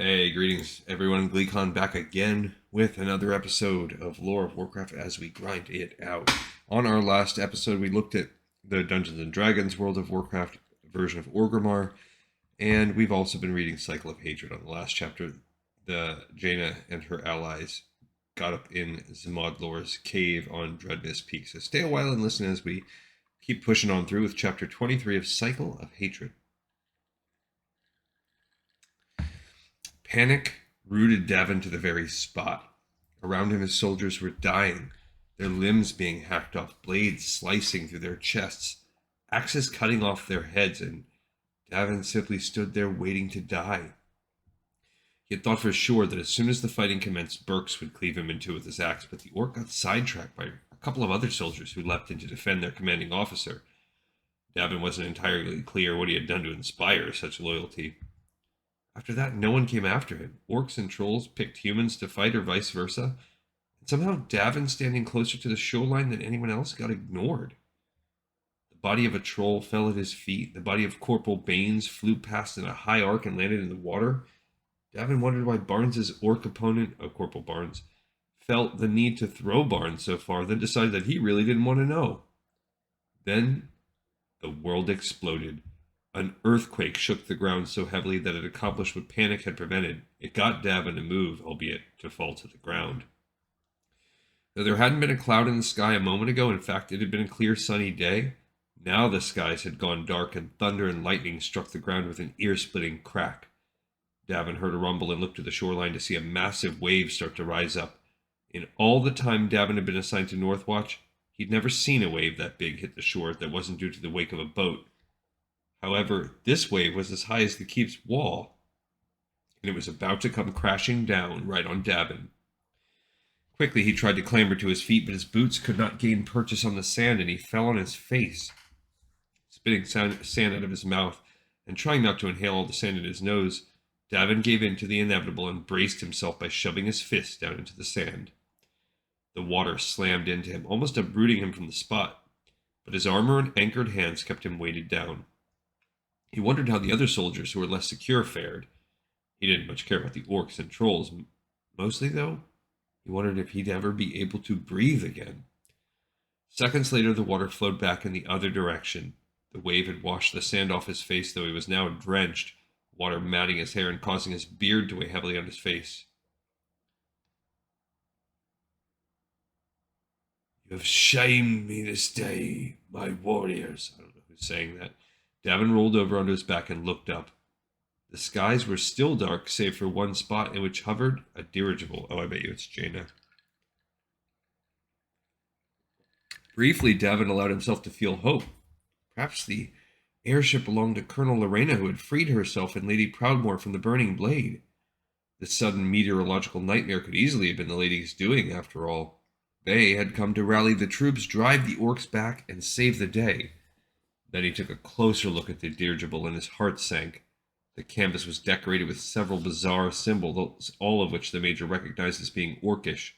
Hey, greetings everyone. GleeCon back again with another episode of Lore of Warcraft as we grind it out. On our last episode, we looked at the Dungeons and Dragons World of Warcraft version of Orgrimmar, and we've also been reading Cycle of Hatred. On the last chapter, Jaina and her allies got up in Zmodlor's cave on Dreadness Peak. So stay a while and listen as we keep pushing on through with chapter 23 of Cycle of Hatred. Panic rooted Davin to the very spot. Around him his soldiers were dying, their limbs being hacked off, blades slicing through their chests, axes cutting off their heads, and Davin simply stood there waiting to die. He had thought for sure that as soon as the fighting commenced, Burks would cleave him in two with his axe, but the orc got sidetracked by a couple of other soldiers who leapt in to defend their commanding officer. Davin wasn't entirely clear what he had done to inspire such loyalty. After that, no one came after him. Orcs and trolls picked humans to fight or vice versa. And somehow Davin, standing closer to the shoreline than anyone else, got ignored. The body of a troll fell at his feet. The body of Corporal Baines flew past in a high arc and landed in the water. Davin wondered why Barnes's orc opponent, Corporal Barnes, felt the need to throw Barnes so far, then decided that he really didn't want to know. Then the world exploded. An earthquake shook the ground so heavily that it accomplished what panic had prevented. It got Davin to move, albeit to fall to the ground. Though there hadn't been a cloud in the sky a moment ago, in fact it had been a clear sunny day, now the skies had gone dark and thunder and lightning struck the ground with an ear-splitting crack. Davin heard a rumble and looked to the shoreline to see a massive wave start to rise up. In all the time Davin had been assigned to Northwatch, he'd never seen a wave that big hit the shore that wasn't due to the wake of a boat. However, this wave was as high as the keep's wall, and it was about to come crashing down right on Davin. Quickly he tried to clamber to his feet, but his boots could not gain purchase on the sand, and he fell on his face. Spitting sand out of his mouth, and trying not to inhale all the sand in his nose, Davin gave in to the inevitable and braced himself by shoving his fist down into the sand. The water slammed into him, almost uprooting him from the spot, but his armor and anchored hands kept him weighted down. He wondered how the other soldiers who were less secure fared. He didn't much care about the orcs and trolls. Mostly, though, he wondered if he'd ever be able to breathe again. Seconds later, the water flowed back in the other direction. The wave had washed the sand off his face, though he was now drenched, water matting his hair and causing his beard to weigh heavily on his face. "You have shamed me this day, my warriors." I don't know who's saying that. Davin rolled over onto his back and looked up. The skies were still dark, save for one spot in which hovered a dirigible. Oh, I bet you it's Jaina. Briefly, Davin allowed himself to feel hope. Perhaps the airship belonged to Colonel Lorena, who had freed herself and Lady Proudmoore from the burning blade. This sudden meteorological nightmare could easily have been the lady's doing, after all. They had come to rally the troops, drive the orcs back, and save the day. Then he took a closer look at the dirigible and his heart sank. The canvas was decorated with several bizarre symbols, all of which the Major recognized as being orcish.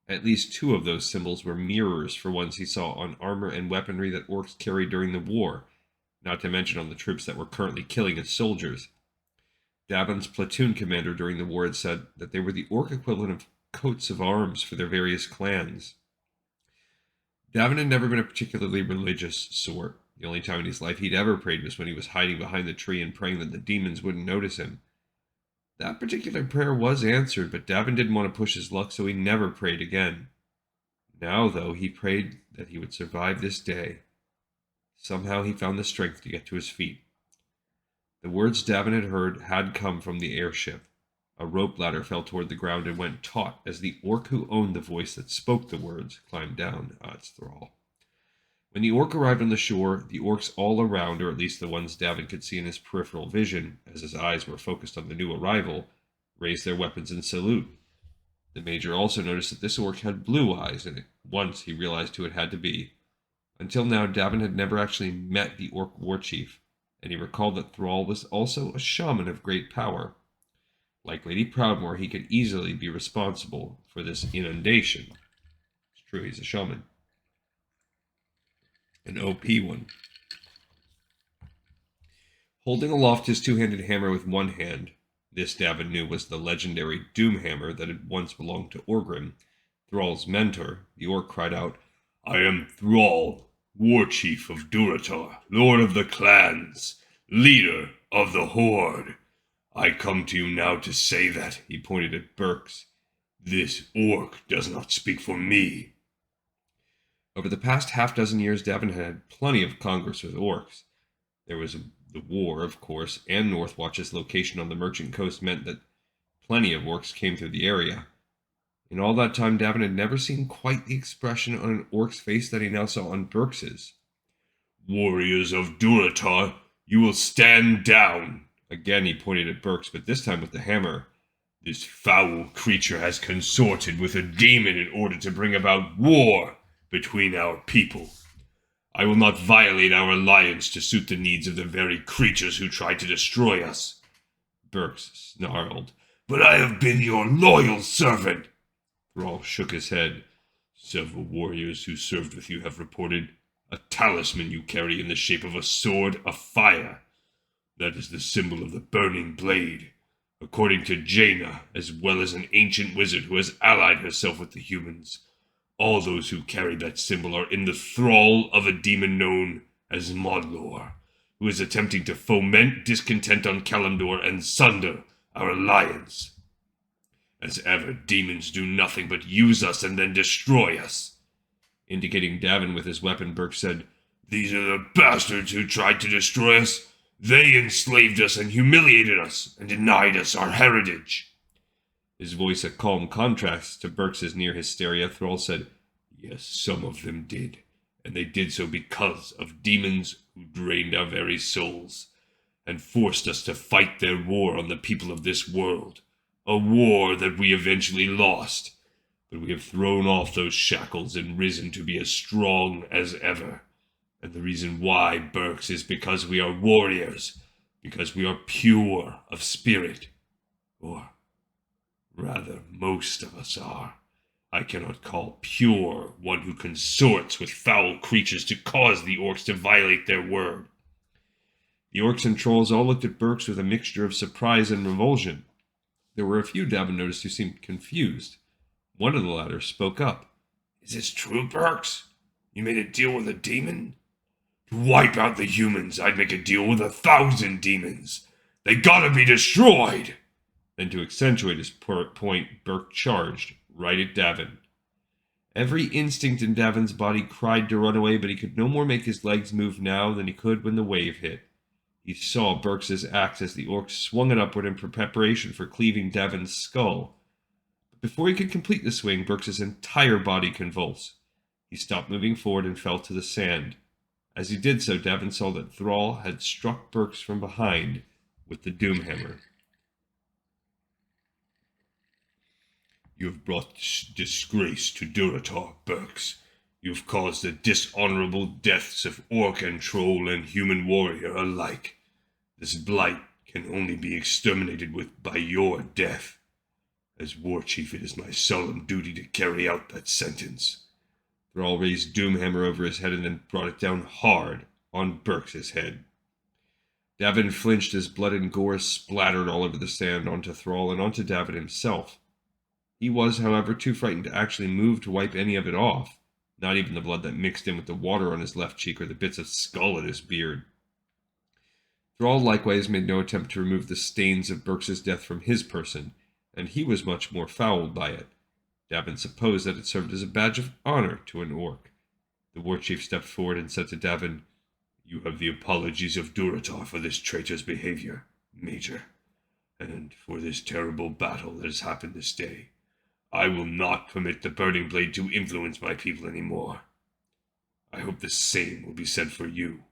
At least two of those symbols were mirrors for ones he saw on armor and weaponry that orcs carried during the war, not to mention on the troops that were currently killing his soldiers. Davin's platoon commander during the war had said that they were the orc equivalent of coats of arms for their various clans. Davin had never been a particularly religious sort. The only time in his life he'd ever prayed was when he was hiding behind the tree and praying that the demons wouldn't notice him. That particular prayer was answered, but Davin didn't want to push his luck, so he never prayed again. Now, though, he prayed that he would survive this day. Somehow he found the strength to get to his feet. The words Davin had heard had come from the airship. A rope ladder fell toward the ground and went taut as the orc who owned the voice that spoke the words climbed down. It's Thrall. When the orc arrived on the shore, the orcs all around, or at least the ones Davin could see in his peripheral vision, as his eyes were focused on the new arrival, raised their weapons in salute. The Major also noticed that this orc had blue eyes, and at once he realized who it had to be. Until now, Davin had never actually met the orc war chief, and he recalled that Thrall was also a shaman of great power. Like Lady Proudmoore, he could easily be responsible for this inundation. It's true, he's a shaman. An OP one. Holding aloft his two-handed hammer with one hand, This, Davin knew, was the legendary Doomhammer that had once belonged to Orgrim. Thrall's mentor, the orc, cried out, "I am Thrall, war chief of Durotar, lord of the clans, leader of the Horde. I come to you now to say that," he pointed at Berks, "this orc does not speak for me." Over the past half-dozen years, Davin had had plenty of congress with orcs. There was the war, of course, and Northwatch's location on the Merchant Coast meant that plenty of orcs came through the area. In all that time, Davin had never seen quite the expression on an orc's face that he now saw on Berks's. "Warriors of Durotar, you will stand down." Again he pointed at Berks, but this time with the hammer. "This foul creature has consorted with a demon in order to bring about war between our people. I will not violate our alliance to suit the needs of the very creatures who tried to destroy us." Berks snarled, "But I have been your loyal servant." Thrall shook his head. "Several warriors who served with you have reported a talisman you carry in the shape of a sword of fire. That is the symbol of the burning blade, according to Jaina, as well as an ancient wizard who has allied herself with the humans. All those who carry that symbol are in the thrall of a demon known as Modlor, who is attempting to foment discontent on Kalimdor and sunder our alliance. As ever, demons do nothing but use us and then destroy us." Indicating Davin with his weapon, Berks said, "These are the bastards who tried to destroy us. They enslaved us and humiliated us and denied us our heritage." His voice a calm contrast to Berks's near hysteria. Thrall said, "Yes, some of them did, and they did so because of demons who drained our very souls, and forced us to fight their war on the people of this world, a war that we eventually lost. But we have thrown off those shackles and risen to be as strong as ever. And the reason why, Berks, is because we are warriors, because we are pure of spirit. Or rather, most of us are. I cannot call pure one who consorts with foul creatures to cause the orcs to violate their word." The orcs and trolls all looked at Berks with a mixture of surprise and revulsion. There were a few Davin noticed who seemed confused. One of the latter spoke up. "Is this true, Berks? You made a deal with a demon?" "To wipe out the humans, I'd make a deal with 1,000 demons. They gotta be destroyed." Then, to accentuate his point, Berk charged right at Davin. Every instinct in Davin's body cried to run away, but he could no more make his legs move now than he could when the wave hit. He saw Berks's axe as the orc swung it upward in preparation for cleaving Davin's skull. But before he could complete the swing, Berks's entire body convulsed. He stopped moving forward and fell to the sand. As he did so, Davin saw that Thrall had struck Berks from behind with the Doomhammer. "You have brought disgrace to Durotar, Berks. You have caused the dishonorable deaths of orc and troll and human warrior alike. This blight can only be exterminated by your death. As war chief, it is my solemn duty to carry out that sentence." Thrall raised Doomhammer over his head and then brought it down hard on Berks's head. Davin flinched as blood and gore splattered all over the sand onto Thrall and onto Davin himself. He was, however, too frightened to actually move to wipe any of it off, not even the blood that mixed in with the water on his left cheek or the bits of skull in his beard. Thrall likewise made no attempt to remove the stains of Berks's death from his person, and he was much more fouled by it. Davin supposed that it served as a badge of honor to an orc. The war chief stepped forward and said to Davin, "You have the apologies of Durotar for this traitor's behavior, Major, and for this terrible battle that has happened this day. I will not permit the burning blade to influence my people anymore. I hope the same will be said for you."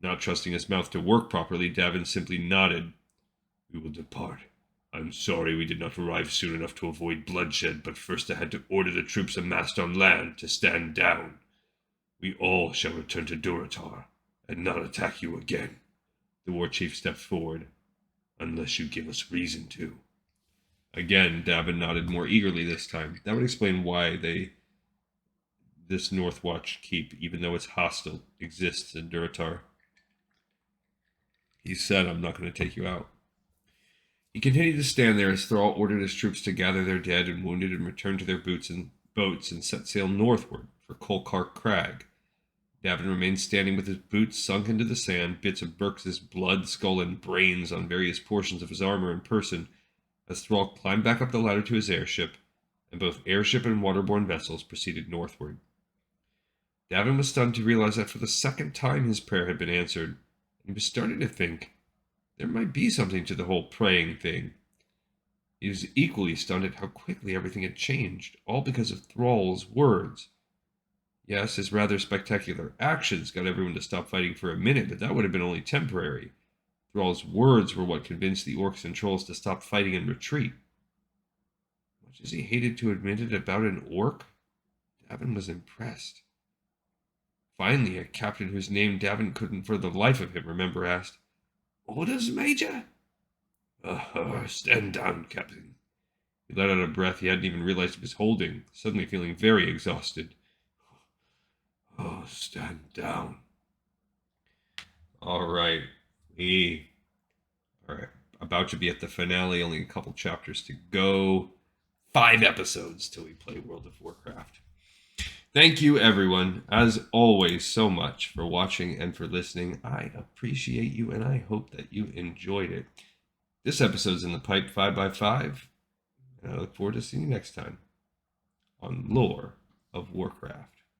Not trusting his mouth to work properly, Davin simply nodded. "We will depart. I'm sorry we did not arrive soon enough to avoid bloodshed, but first I had to order the troops amassed on land to stand down. We all shall return to Durotar, and not attack you again." The war chief stepped forward. "Unless you give us reason to." Again, Davin nodded more eagerly this time. That would explain why this Northwatch keep, even though it's hostile, exists in Durotar. He said, "I'm not going to take you out." He continued to stand there as Thrall ordered his troops to gather their dead and wounded and return to their boats and set sail northward for Kolkark Crag. Davin remained standing with his boots sunk into the sand, bits of Burks' blood, skull, and brains on various portions of his armor and person, as Thrall climbed back up the ladder to his airship, and both airship and waterborne vessels proceeded northward. Davin was stunned to realize that for the second time his prayer had been answered, and he was starting to think there might be something to the whole praying thing. He was equally stunned at how quickly everything had changed, all because of Thrall's words. Yes, his rather spectacular actions got everyone to stop fighting for a minute, but that would have been only temporary. Thrall's words were what convinced the orcs and trolls to stop fighting and retreat. Much as he hated to admit it about an orc, Davin was impressed. Finally, a captain whose name Davin couldn't for the life of him remember asked, "Orders, Major?" Stand down, Captain." He let out a breath he hadn't even realized he was holding, suddenly feeling very exhausted. Stand down. All right. We are about to be at the finale, only a couple chapters to go. 5 episodes till we play World of Warcraft. Thank you, everyone, as always, so much for watching and for listening. I appreciate you, and I hope that you enjoyed it. This episode's in the pipe 5x5, and I look forward to seeing you next time on Lore of Warcraft.